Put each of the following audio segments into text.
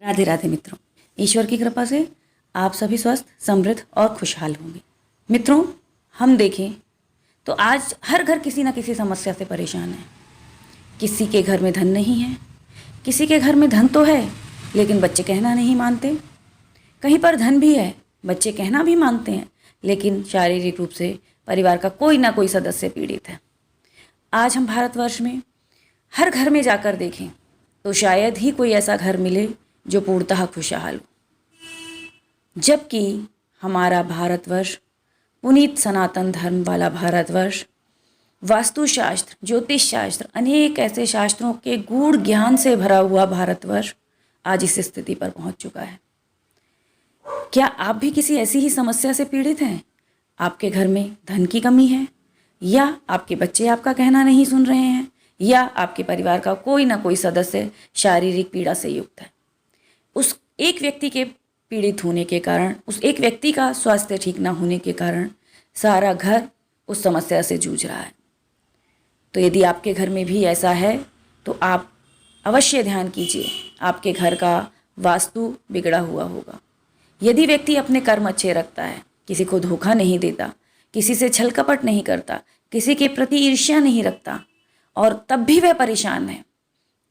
राधे राधे मित्रों, ईश्वर की कृपा से आप सभी स्वस्थ, समृद्ध और खुशहाल होंगे। मित्रों, हम देखें तो आज हर घर किसी न किसी समस्या से परेशान है। किसी के घर में धन नहीं है, किसी के घर में धन तो है लेकिन बच्चे कहना नहीं मानते। कहीं पर धन भी है, बच्चे कहना भी मानते हैं, लेकिन शारीरिक रूप से परिवार का कोई ना कोई सदस्य पीड़ित है। आज हम भारतवर्ष में हर घर में जाकर देखें तो शायद ही कोई ऐसा घर मिले जो पूर्णतः खुशहाल हो। जबकि हमारा भारतवर्ष, पुनीत सनातन धर्म वाला भारतवर्ष, वास्तुशास्त्र, ज्योतिष शास्त्र, अनेक ऐसे शास्त्रों के गूढ़ ज्ञान से भरा हुआ भारतवर्ष आज इस स्थिति पर पहुंच चुका है। क्या आप भी किसी ऐसी ही समस्या से पीड़ित हैं? आपके घर में धन की कमी है, या आपके बच्चे आपका कहना नहीं सुन रहे हैं, या आपके परिवार का कोई ना कोई सदस्य शारीरिक पीड़ा से युक्त है। उस एक व्यक्ति के पीड़ित होने के कारण, उस एक व्यक्ति का स्वास्थ्य ठीक ना होने के कारण सारा घर उस समस्या से जूझ रहा है। तो यदि आपके घर में भी ऐसा है तो आप अवश्य ध्यान कीजिए, आपके घर का वास्तु बिगड़ा हुआ होगा। यदि व्यक्ति अपने कर्म अच्छे रखता है, किसी को धोखा नहीं देता, किसी से छल कपट नहीं करता, किसी के प्रति ईर्ष्या नहीं रखता, और तब भी वह परेशान है,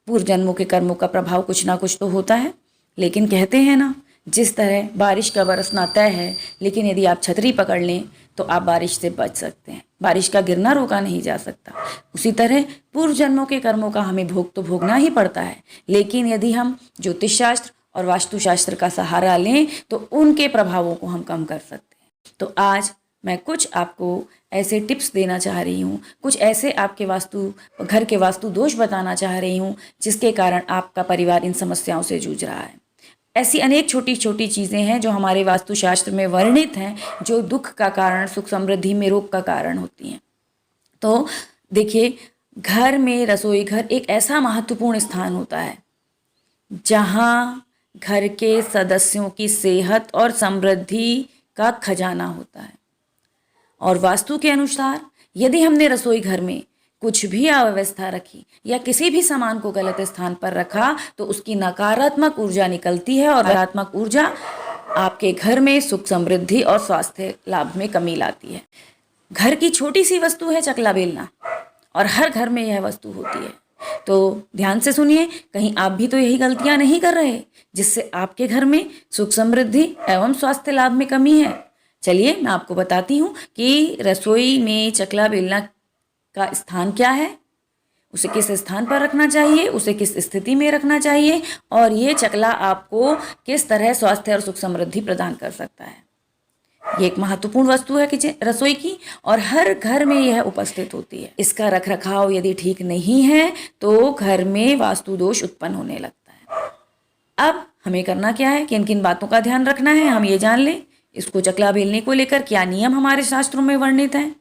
पूर्व जन्मों के कर्मों का प्रभाव कुछ ना कुछ तो होता है। लेकिन कहते हैं ना, जिस तरह बारिश का बरसना तय है, लेकिन यदि आप छतरी पकड़ लें तो आप बारिश से बच सकते हैं। बारिश का गिरना रोका नहीं जा सकता। उसी तरह पूर्व जन्मों के कर्मों का हमें भोग तो भोगना ही पड़ता है, लेकिन यदि हम ज्योतिष शास्त्र और वास्तुशास्त्र का सहारा लें तो उनके प्रभावों को हम कम कर सकते हैं। तो आज मैं कुछ आपको ऐसे टिप्स देना चाह रही हूँ, कुछ ऐसे आपके घर के वास्तु दोष बताना चाह रही हूँ जिसके कारण आपका परिवार इन समस्याओं से जूझ रहा है। ऐसी अनेक छोटी छोटी चीज़ें हैं जो हमारे वास्तुशास्त्र में वर्णित हैं, जो दुख का कारण, सुख समृद्धि में रोग का कारण होती हैं। तो देखिए, घर में रसोई घर एक ऐसा महत्वपूर्ण स्थान होता है जहाँ घर के सदस्यों की सेहत और समृद्धि का खजाना होता है। और वास्तु के अनुसार यदि हमने रसोई घर में कुछ भी अव्यवस्था रखी या किसी भी सामान को गलत स्थान पर रखा तो उसकी नकारात्मक ऊर्जा निकलती है, और नकारात्मक ऊर्जा आपके घर में सुख समृद्धि और स्वास्थ्य लाभ में कमी लाती है। घर की छोटी सी वस्तु है चकला बेलना, और हर घर में यह वस्तु होती है। तो ध्यान से सुनिए, कहीं आप भी तो यही गलतियां नहीं कर रहे जिससे आपके घर में सुख समृद्धि एवं स्वास्थ्य लाभ में कमी है। चलिए मैं आपको बताती हूँ कि रसोई में चकला बेलना का स्थान क्या है, उसे किस स्थान पर रखना चाहिए, उसे किस स्थिति में रखना चाहिए, और ये चकला आपको किस तरह स्वास्थ्य और सुख समृद्धि प्रदान कर सकता है। ये एक महत्वपूर्ण वस्तु है कि रसोई की, और हर घर में यह उपस्थित होती है। इसका रख रखाव यदि ठीक नहीं है तो घर में वास्तु दोष उत्पन्न होने लगता है। अब हमें करना क्या है, किन किन बातों का ध्यान रखना है, हम ये जान लें। इसको चकला बेलने को लेकर क्या नियम हमारे शास्त्रों में वर्णित हैं,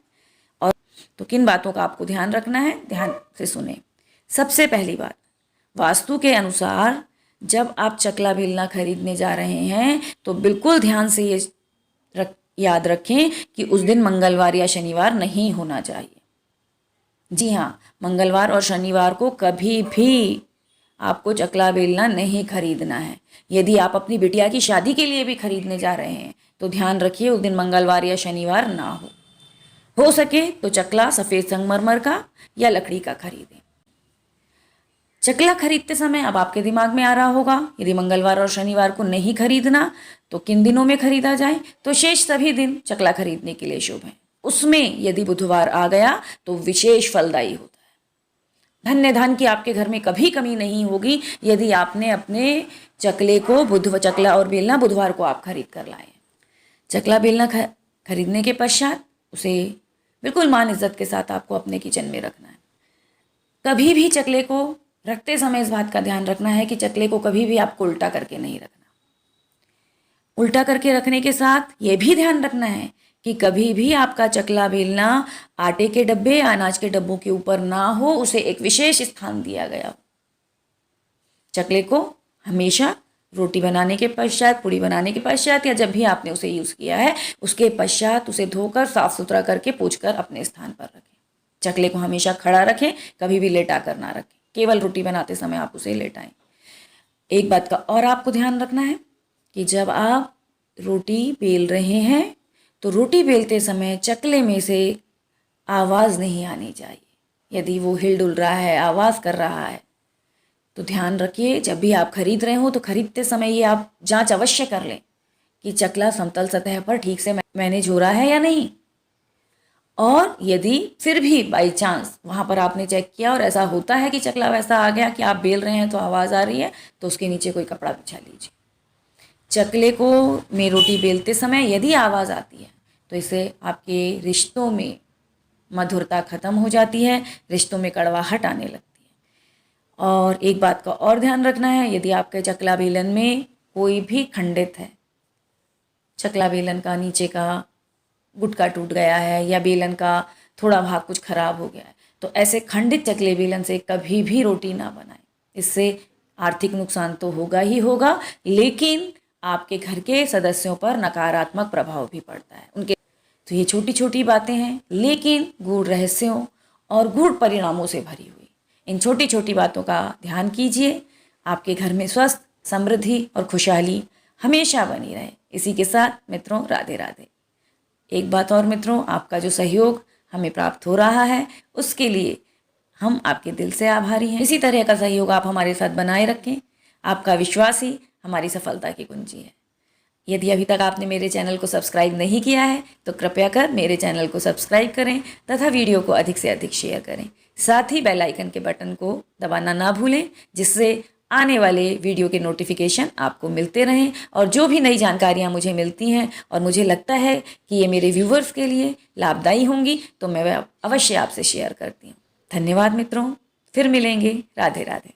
और तो किन बातों का आपको ध्यान रखना है, ध्यान से सुने। सबसे पहली बात, वास्तु के अनुसार जब आप चकला बेलना खरीदने जा रहे हैं तो बिल्कुल ध्यान से ये याद रखें कि उस दिन मंगलवार या शनिवार नहीं होना चाहिए। जी हाँ, मंगलवार और शनिवार को कभी भी आपको चकला बेलना नहीं खरीदना है। यदि आप अपनी बिटिया की शादी के लिए भी खरीदने जा रहे हैं तो ध्यान रखिए उस दिन मंगलवार या शनिवार ना हो सके तो चकला सफ़ेद संगमरमर का या लकड़ी का खरीदें। चकला खरीदते समय अब आपके दिमाग में आ रहा होगा, यदि मंगलवार और शनिवार को नहीं खरीदना तो किन दिनों में खरीदा जाए। तो शेष सभी दिन चकला खरीदने के लिए शुभ है। उसमें यदि बुधवार आ गया तो विशेष फलदायी होता है। धन्य धन की आपके घर में कभी कमी नहीं होगी यदि आपने अपने चकले को चकला और बेलना बुधवार को आप खरीद कर लाए। चकला बेलना खरीदने के पश्चात उसे बिल्कुल मान इज्जत के साथ आपको अपने किचन में रखना है। कभी भी चकले को रखते समय इस बात का ध्यान रखना है कि चकले को कभी भी आपको उल्टा करके नहीं रखना। उल्टा करके रखने के साथ ये भी ध्यान रखना है कि कभी भी आपका चकला बेलना आटे के डब्बे या अनाज के डब्बों के ऊपर ना हो, उसे एक विशेष स्थान दिया गया हो। चकले को हमेशा रोटी बनाने के पश्चात, पूड़ी बनाने के पश्चात, या जब भी आपने उसे यूज़ किया है उसके पश्चात उसे धोकर साफ सुथरा करके पोंछकर अपने स्थान पर रखें। चकले को हमेशा खड़ा रखें, कभी भी लेटा कर ना रखें। केवल रोटी बनाते समय आप उसे लेटाएं। एक बात का और आपको ध्यान रखना है कि जब आप रोटी बेल रहे हैं तो रोटी बेलते समय चकले में से आवाज़ नहीं आनी चाहिए। यदि वो हिल डुल रहा है, आवाज़ कर रहा है, तो ध्यान रखिए जब भी आप खरीद रहे हो तो खरीदते समय ये आप जांच अवश्य कर लें कि चकला समतल सतह पर ठीक से मैनेज हो रहा है या नहीं। और यदि फिर भी बाई चांस वहाँ पर आपने चेक किया और ऐसा होता है कि चकला वैसा आ गया कि आप बेल रहे हैं तो आवाज़ आ रही है, तो उसके नीचे कोई कपड़ा बिछा लीजिए। चकले को में रोटी बेलते समय यदि आवाज़ आती है तो इससे आपके रिश्तों में मधुरता ख़त्म हो जाती है, रिश्तों में कड़वाहट आने लगती है। और एक बात का और ध्यान रखना है, यदि आपके चकला बेलन में कोई भी खंडित है, चकला बेलन का नीचे का गुटका टूट गया है या बेलन का थोड़ा भाग कुछ खराब हो गया है, तो ऐसे खंडित चकले बेलन से कभी भी रोटी ना बनाएं। इससे आर्थिक नुकसान तो होगा ही होगा, लेकिन आपके घर के सदस्यों पर नकारात्मक प्रभाव भी पड़ता है उनके। तो ये छोटी छोटी बातें हैं, लेकिन गूढ़ रहस्यों और गूढ़ परिणामों से भरी हुई। इन छोटी छोटी बातों का ध्यान कीजिए, आपके घर में स्वस्थ, समृद्धि और खुशहाली हमेशा बनी रहे। इसी के साथ मित्रों, राधे राधे। एक बात और मित्रों, आपका जो सहयोग हमें प्राप्त हो रहा है उसके लिए हम आपके दिल से आभारी हैं। इसी तरह का सहयोग आप हमारे साथ बनाए रखें। आपका विश्वास ही हमारी सफलता की कुंजी है। यदि अभी तक आपने मेरे चैनल को सब्सक्राइब नहीं किया है तो कृपया कर मेरे चैनल को सब्सक्राइब करें तथा वीडियो को अधिक से अधिक शेयर करें। साथ ही बेल आइकन के बटन को दबाना ना भूलें, जिससे आने वाले वीडियो के नोटिफिकेशन आपको मिलते रहें। और जो भी नई जानकारियाँ मुझे मिलती हैं और मुझे लगता है कि ये मेरे व्यूवर्स के लिए लाभदायी होंगी तो मैं अवश्य आपसे शेयर करती हूँ। धन्यवाद मित्रों, फिर मिलेंगे। राधे राधे।